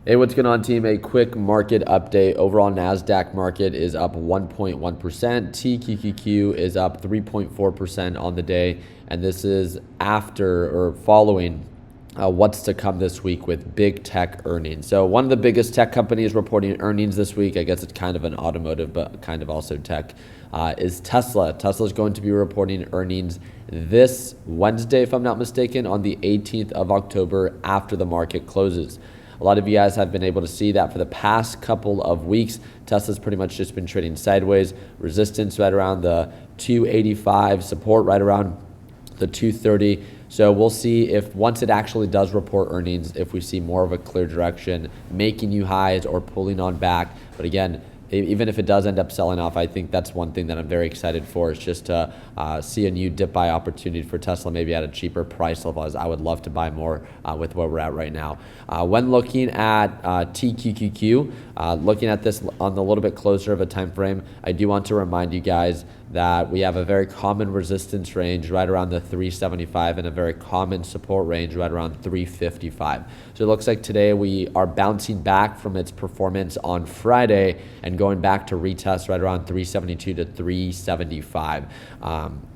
Hey, what's going on, team? A quick market update. Overall, NASDAQ market is up 1.1%. TQQQ is up 3.4% on the day. And this is after or following what's to come this week with big tech earnings. So one of the biggest tech companies reporting earnings this week, I guess it's kind of an automotive, but kind of also tech, is Tesla. Tesla is going to be reporting earnings this Wednesday, if I'm not mistaken, on the 18th of October after the market closes. A lot of you guys have been able to see that for the past couple of weeks, Tesla's pretty much just been trading sideways. Resistance right around the 285, support right around the 230. So we'll see if once it actually does report earnings, if we see more of a clear direction, making new highs or pulling on back. But again, even if it does end up selling off, I think that's one thing that I'm very excited for, is just to see a new dip buy opportunity for Tesla, maybe at a cheaper price level, as I would love to buy more with where we're at right now. When looking at TQQQ, looking at this on a little bit closer of a time frame, I do want to remind you guys that we have a very common resistance range right around the 375 and a very common support range right around 355. So it looks like today we are bouncing back from its performance on Friday and going back to retest right around 372 to 375.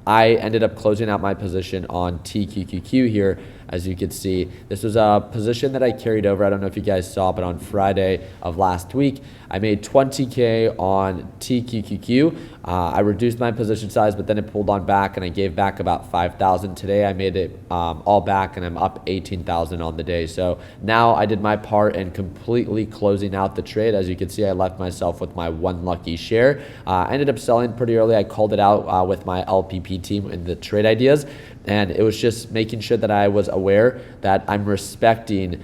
I ended up closing out my position on TQQQ here. As you can see, this was a position that I carried over. I don't know if you guys saw, but on Friday of last week, I made 20K on TQQQ. I reduced my position size, but then it pulled on back and I gave back about 5,000. Today, I made it all back and I'm up 18,000 on the day. So now I did my part in completely closing out the trade. As you can see, I left myself with my one lucky share. I ended up selling pretty early. I called it out with my LPP team in the trade ideas. And it was just making sure that I was aware that I'm respecting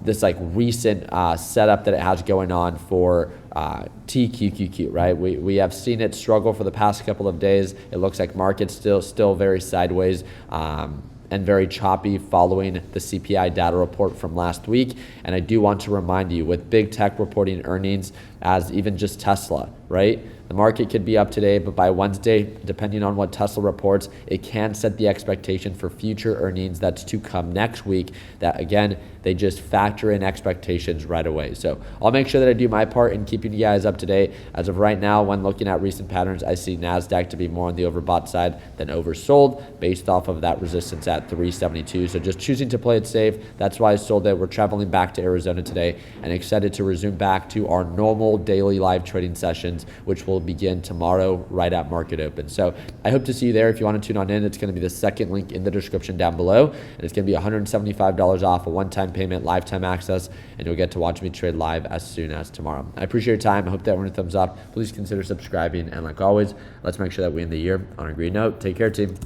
this like recent setup that it has going on for TQQQ, right? We have seen it struggle for the past couple of days. It looks like market's still very sideways and very choppy following the CPI data report from last week. And I do want to remind you, with big tech reporting earnings, as even just Tesla, right? The market could be up today, but by Wednesday, depending on what Tesla reports, it can set the expectation for future earnings that's to come next week, that again, they just factor in expectations right away. So I'll make sure that I do my part in keeping you guys up to date. As of right now, when looking at recent patterns, I see NASDAQ to be more on the overbought side than oversold based off of that resistance at 372. So just choosing to play it safe. That's why I sold it. We're traveling back to Arizona today and excited to resume back to our normal daily live trading sessions, which will begin tomorrow right at market open. So I hope to see you there. If you want to tune on in, it's going to be the second link in the description down below. And it's going to be $175 off, a one-time payment, lifetime access, and you'll get to watch me trade live as soon as tomorrow. I appreciate your time. I hope that everyone thumbs up. Please consider subscribing. And like always, let's make sure that we end the year on a green note. Take care, team.